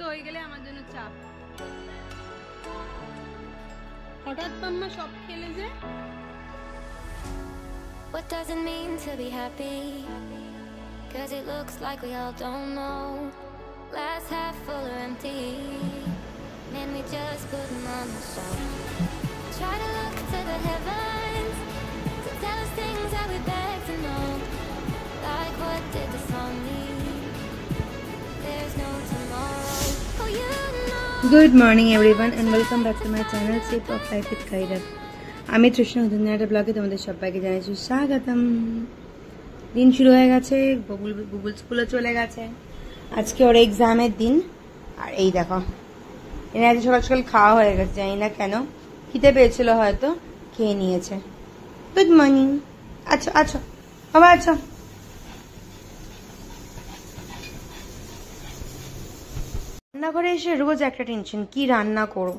হয়ে গেলে আমার জন্য চাপ। হঠাৎ মাম্মা সব খেলে যে। What does it mean to be happy? Cause it looks like we all don't know. Glass half full or empty. Man, we just putting on the show. Try to look to the heavens to tell us things that we beg to know. Like what did the song mean? There's no tomorrow. Oh, you know. Good morning everyone and welcome back to my channel Shape of Life with Khaira. আমি তৃষ্ণা নতুন একটা ব্লগে তোমাদের সবাইকে জানাচ্ছি স্বাগতম। দিন শুরু হয়ে গেছে, বুবুল স্কুলে চলে গেছে, আজকে ওর এক্সামের দিন। আর এই দেখো এনে আজ সকাল সকাল খাওয়া হয়ে গেছে, জানি না কেন খিদে পেয়েছিল, হয়তো খেয়ে নিয়েছে। Good morning. আচ্ছা আচ্ছা বাবা, আচ্ছা রান্নাঘরে এসে রোজ একটা টেনশন, কি রান্না করব।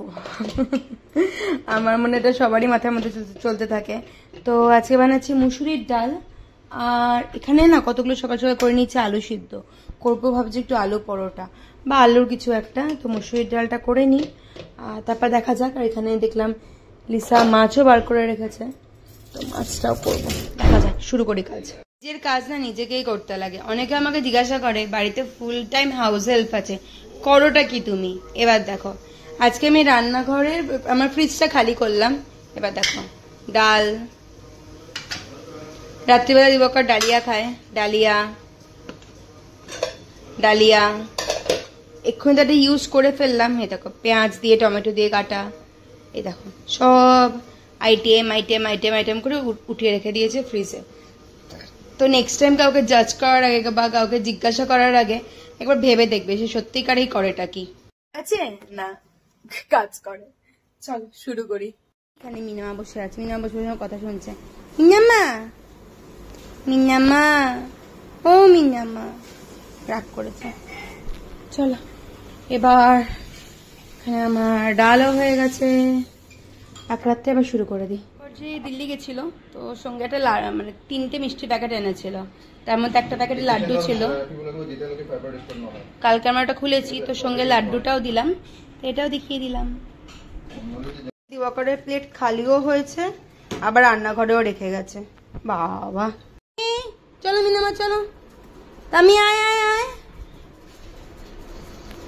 আমার মনে এটা সবারই মাথার মধ্যে চলতে থাকে। তো আজকে বানাচ্ছি মুসুরির ডাল, আর এখানে না কতগুলো সকাল সকাল করে নিচ্ছে আলু সিদ্ধ করবো, ভাবছি একটু আলু পরোটা বা আলুর কিছু একটা। তো মুসুরির ডালটা করে নিই, তারপর দেখা যাক। আর এখানে দেখলাম লিসা মাছও বার করে রেখেছে, তো মাছটাও করবো, দেখা যাক। শুরু করি কাজ। নিজের কাজ না নিজেকেই করতে লাগে। অনেকে আমাকে জিজ্ঞাসা করে বাড়িতে ফুল টাইম হাউস হেল্প আছে, করোটা কি তুমি? এবার দেখো আজকে আমি রান্নাঘরে আমার ফ্রিজটা খালি করলাম। এবার দেখো ডাল, রাত্রিবেলা দিবকার ডালিয়া খায়, ডালিয়া ডালিয়া এক্ষুনি তাদের ইউজ করে ফেললাম। এই দেখো পেঁয়াজ দিয়ে টমেটো দিয়ে কাটা, এই দেখো সব আইটেম আইটেম আইটেম আইটেম করে উঠিয়ে রেখে দিয়েছে ফ্রিজে। তো নেক্সট টাইম কাউকে জাজ করার আগে বা কাউকে জিজ্ঞাসা করার আগে একবার ভেবে দেখবে সে সত্যিকারই করেটা কি আছে না কাজ করে। চলো শুরু করি। এখানে মিনামা বসে আছে, মিনামা বসে বসে কথা শুনছে। মিনামা মিনামা ও মিনামা রাগ করেছে। চলো এবার এখানে আমার ডালও হয়ে গেছে, এক রাত্রে এবার শুরু করে দিই। যে দিল্লি গেছিল, তো সঙ্গে একটা মানে 3টে মিষ্টি প্যাকেট এনেছিল, তার মধ্যে একটা প্যাকেটে লাড্ডু ছিল। কালকে আমরা এটা খুলেছি, তো সঙ্গে লাড্ডুটাও দিলাম, এটাও দেখিয়ে দিলাম। দিবাকরের প্লেট খালিও হয়েছে, আবার রান্নাঘরেও রেখে গেছে। বাবা চলো মিনামা চলো, আমি আয় আয় আয়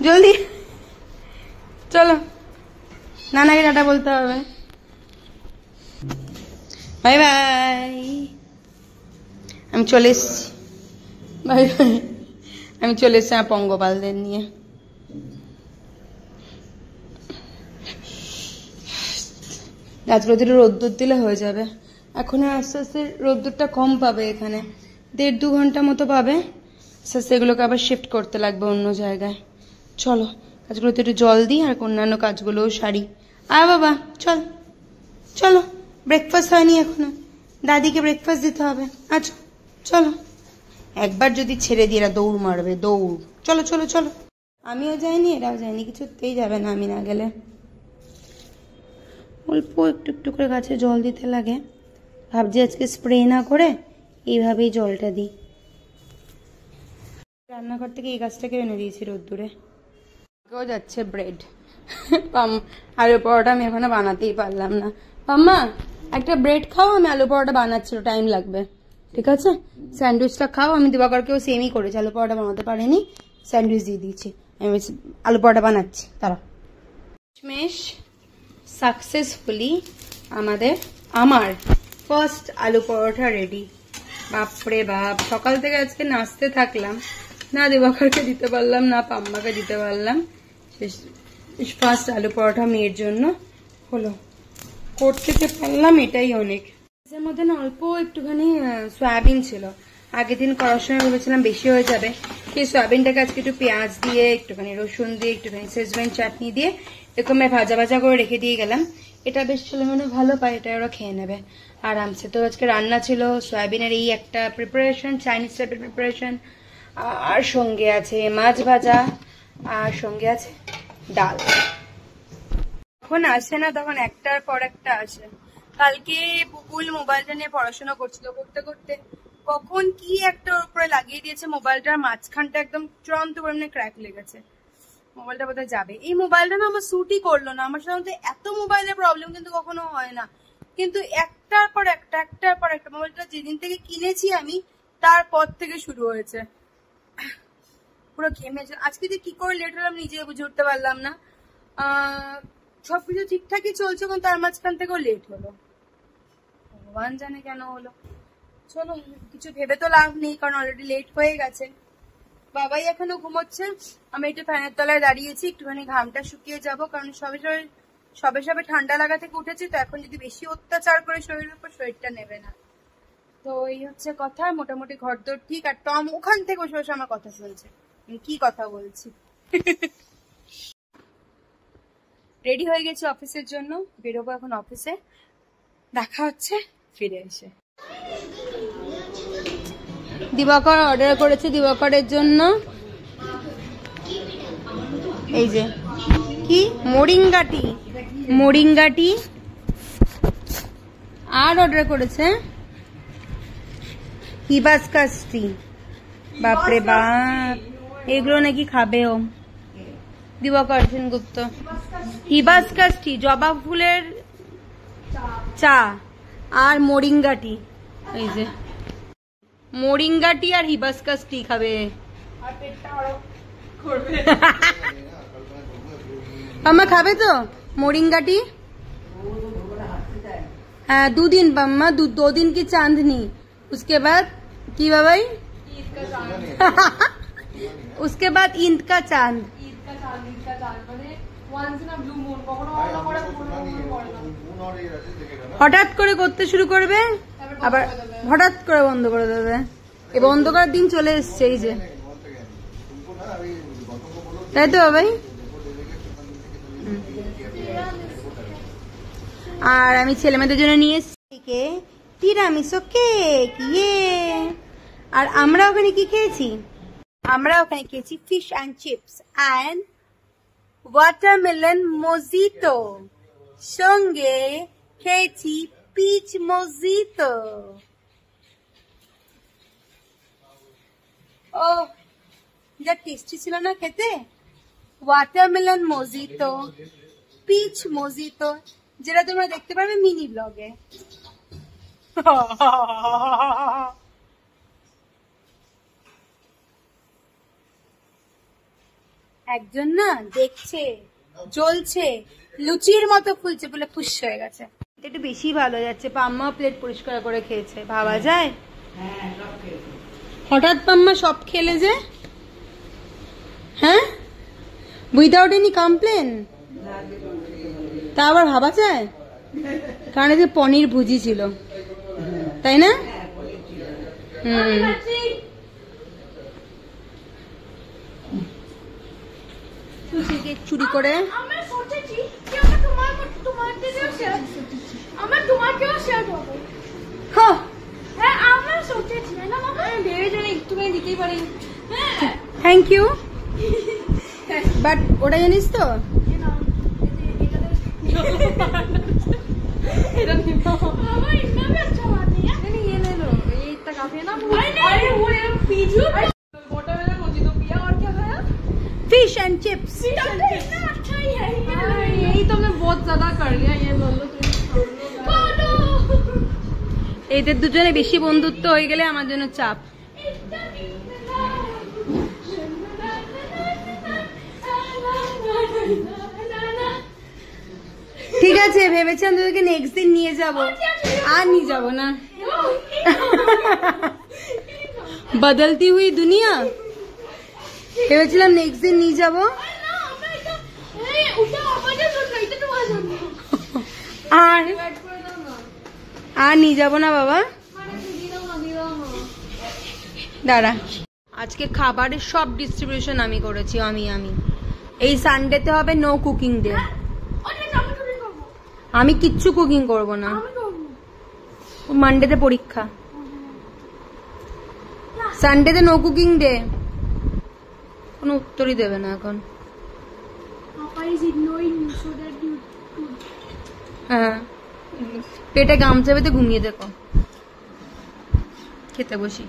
জলদি চলো, নানাকে টাটা বলতে হবে। বাই বাই, আমি চলে এসছি। বাই বাই, আমি চলে এসছি আমার পঙ্গপালদের নিয়ে। গাছগুলো রোদ্দুর দিলে হয়ে যাবে। এখন আস্তে আস্তে রোদ্দুরটা কম পাবে, এখানে 1.5-2 ঘন্টা মতো পাবে। আস্তে আস্তে এগুলোকে আবার শিফট করতে লাগবে অন্য জায়গায়। চলো গাছগুলোতে একটু জল দিই আর অন্যান্য কাজগুলোও সারি। আয় বাবা চল চলো, ব্রেকফাস্ট হয়নি এখনো, দাদিকে ব্রেকফাস্ট দিতে হবে। আচ্ছা চলো, একবার যদি ছেড়ে দিয়ে এরা দৌড় মারবে, দৌড়। চলো চলো চলো, আমিও যাইনি এরাও যায়নি, কিছুতেই যাবে না আমি না গেলে। অল্প একটু একটু করে গাছে জল দিতে লাগে, ভাবছি আজকে স্প্রে না করে এইভাবেই জলটা দিই। রান্নাঘর থেকে এই গাছটাকে এনে দিয়েছি রোদ্দুরে। কেউ যাচ্ছে ব্রেড আলু পরোটা আমি এখনো বানাতেই পারলাম না। পাম্মা একটা ব্রেড খাও, আমি আলু পরোটা বানাচ্ছি, টাইম লাগবে। ঠিক আছে স্যান্ডউইচটা খাও, আমি দিবাকরকেও সেমই করেছি, আলু পরোটা বানাতে পারিনি, স্যান্ডউইচ দিয়ে দিয়েছি, আমি আলু পরোটা বানাচ্ছি। তারা শেষমেশ সাকসেসফুলি আমার ফার্স্ট আলু পরোটা রেডি। বাপরে বাপ, সকাল থেকে আজকে নাচতে থাকলাম, না দিবাকরকে দিতে পারলাম না পাম্মাকে দিতে পারলাম। ফার্স্ট আলু পরোটা মেয়ের জন্য হলো, করতে পারলাম, এটাই অনেক। এর মধ্যে না অল্প একটুখানি সয়াবিন ছিল, আগের দিন করার সময় ভেবেছিলাম বেশি হয়ে যাবে, সেই সয়াবিনটাকে আজকে একটু পেঁয়াজ দিয়ে একটুখানি রসুন দিয়ে একটুখানি সেজওয়ান চাটনি দিয়ে এরকম ভাজা ভাজা করে রেখে দিয়ে গেলাম। এটা বেশ ছেলে মেয়ে ভালো পায়, এটা ওরা খেয়ে নেবে আরামসে। তো আজকে রান্না ছিল সয়াবিনের এই একটা প্রিপারেশন, চাইনিজ টাইপের প্রিপারেশন, আর সঙ্গে আছে মাছ ভাজা, আর সঙ্গে আছে ডাল। যখন আসে না তখন একটার পর একটা আসে। কালকে বুবুল মোবাইলটা নিয়ে পড়াশোনা করছিল, করতে করতে কখন কি একটা উপরে লাগিয়ে দিয়েছে মোবাইলটার মাঝখানটা একদম চূড়ান্ত পরিমাণে ক্র্যাক লেগেছে। মোবাইলটা বোধহয় যাবে। এই মোবাইলটা না আমার স্যুটই করলো না। আমার সাধারণত এত মোবাইলের প্রবলেম কিন্তু কখনো হয় না, কিন্তু একটার পর একটা মোবাইলটা যেদিন থেকে কিনেছি আমি তারপর থেকে শুরু হয়েছে। পুরো ঘেমেছে। আজকে যে কি করে লেট হলাম নিজে বুঝে উঠতে পারলাম না। সবকিছু ঠিকঠাকই চলছে, কিন্তু তার মাঝখান থেকেও লেট হলো, ভগবান জানে কেন হলো। চলো, কিছু ভেবে তো লাভ নেই, কারণ অলরেডি লেট হয়ে গেছে। বাবাই এখনো ঘুমোচ্ছে, আমি একটু ফ্যানের তলায় দাঁড়িয়েছি, একটুখানি ঘামটা শুকিয়ে যাব, কারণ সবে ঠান্ডা লাগা থেকে উঠেছি তো, এখন যদি বেশি অত্যাচার করে শরীরের উপর, শরীরটা নেবে না। তো এই হচ্ছে কথা। মোটামুটি ঘরদোর ঠিক। আর টম ওখান থেকে বসে বসে আমার কথা শুনছে, আমি কি কথা বলছি। রেডি হয়ে গেছি অফিসের জন্য, বেরোবো এখন অফিসে। দেখা হচ্ছে ফিরে এসে। দিবাকর অর্ডার করেছে দিবাকরের জন্য এই যে কি মোরিঙ্গাটি আর অর্ডার করেছে হিবাস্কাস টি। বাপরে বাপ, এগুলো নাকি খাবেও দিবাকর সেনগুপ্ত। হিবাস্কাস টি, জবা ফুলের চা আর মোরিঙ্গা টি। এই যে মোরিঙ্গা টি আর হিবাস্কাস টি খাবে। পাম্মা খাবে তো मोरिंगा टी? हाँ 2 दिन पम्मा, 2 दिन की चांदनी, उसके बाद की बाबाई उसके बाद ईद का चांद। হঠাৎ করে করতে শুরু করবে, আবার হঠাৎ করে বন্ধ করে দেবে। এই বন্ধ করার দিন চলে এসছে, এই যে, তাই তো বাবাই? আর আমি ছেলে মেয়েদের জন্য নিয়ে এসেছি তিরামিসু কেক, ইয়ে। আর আমরা ওখানে কি খেয়েছি? আমরা ওখানে খেয়েছি fish and chips and watermelon mojito, সঙ্গে খেয়েছি পিচ মোজিতো। ও যা টেস্টি ছিল না খেতে। ওয়াটারমেলন মোজিতো, পিচ মোজিতো, যেটা তোমরা দেখতে পারবে মিনি ব্লগে। একজন না দেখছে, জ্বলছে, লুচির মতো ফুলছে বলে ফুস হয়ে গেছে। একটু বেশি ভালো যাচ্ছে। পাম্মা প্লেট পরিষ্কার করে খেয়েছে, ভাবা যায়? হঠাৎ পাম্মা সব খেলে যে, হ্যাঁ, উইদাউট এনি কমপ্লেন। তা আবার ভাবা যায়, কারণ যে পনির ভুজি ছিল, তাই না? চুরি করে থ্যাংক ইউ, বাট ওটা জানিস তো फिश एंड चिप्स। यही तो हमने बहुत ज्यादा कर लिया ये बोलो। এদের দুজনে বেশি বন্ধুত্ব হয়ে গেলে আমার জন্য চাপ। ঠিক আছে, ভেবেছিলাম তোদেরকে নেক্সট দিন নিয়ে যাব, আর নিয়ে যাব না। বদলতি হুই দুনিয়া, ভেবেছিলাম নেক্সট দিন নিয়ে যাব, আর নিয়ে যাব না বাবা। দাঁড়া, আজকে খাবারের সব ডিস্ট্রিবিউশন আমি করেছি। আমি এই সানডেতে হবে নো কুকিং ডে। আমি কিচ্ছু কুকিং করব না, মানডেতে পরীক্ষা, সানডেতে নো কুকিং ডে। কোনো উত্তরই দেবে না এখন। হ্যাঁ, পেটে গামছা বেঁধে ঘুমিয়ে দেখো। খেতে বসি,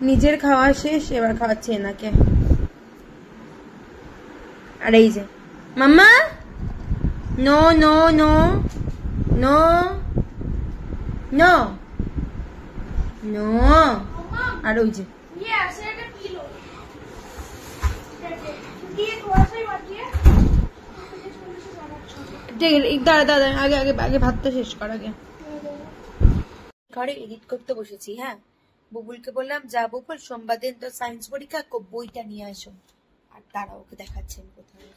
নিজের খাওয়া শেষ, এবার খাওয়াচ্ছি এনাকে। আর এই যে মাম্মা, no no no no no no, আর ওই যে দাঁড়া দাঁড়া, আগে আগে আগে ভাতটা শেষ কর আগে। ঘরে এডিট করতে বসেছি। হ্যাঁ, বুবুলকে বললাম যা বুবুল সোমবার দিন তো সায়েন্স পরীক্ষা, বইটা নিয়ে আসো। আর তারা ওকে দেখাচ্ছেন কোথায়।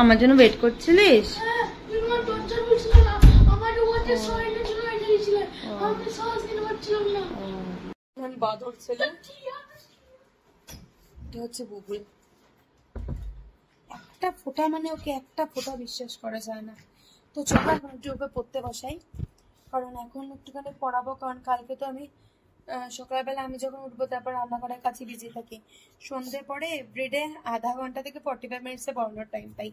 আমার জন্য ওয়েট করছিলিস? বাদর ছেলে হচ্ছে বুবুল। একটা ফোঁটা মানে ওকে একটা ফোঁটা বিশ্বাস করা যায় না। তো চলো ওকে পড়তে বসাই, কারণ এখন একটুখানি পড়াবো, কারণ কালকে তো আমি সকালবেলা আমি যখন উঠবো তারপর রান্নাঘরের কাছে বিজি থাকি। সন্ধ্যে পরে এভরিডে আধা ঘন্টা থেকে 45 মিনিটসে পড়ানোর টাইম পাই,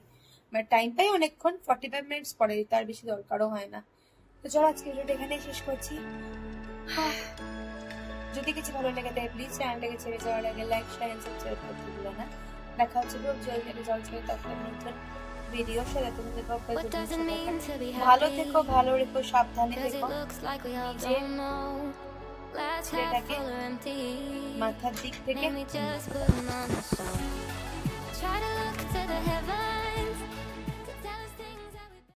মানে টাইম পাই অনেকক্ষণ, 45 মিনিটস পরে, তার বেশি দরকারও হয় না। তো চলো আজকে ভিডিওটা এখানেই শেষ করছি। যদি কিছু ভালো লেগে থাকে প্লিজ চ্যানেলটাকে ছেড়ে যাওয়ার আগে লাইক শেয়ার এন্ড সাবস্ক্রাইব করতে ভুলো না। দেখা হচ্ছে জল ছেড়ে তখন নতুন ভিডিও সাথে তোমাদের ভালো থেকো, ভালো রেখো, সাবধানে থেকো, নিজের মাথার দিক থেকে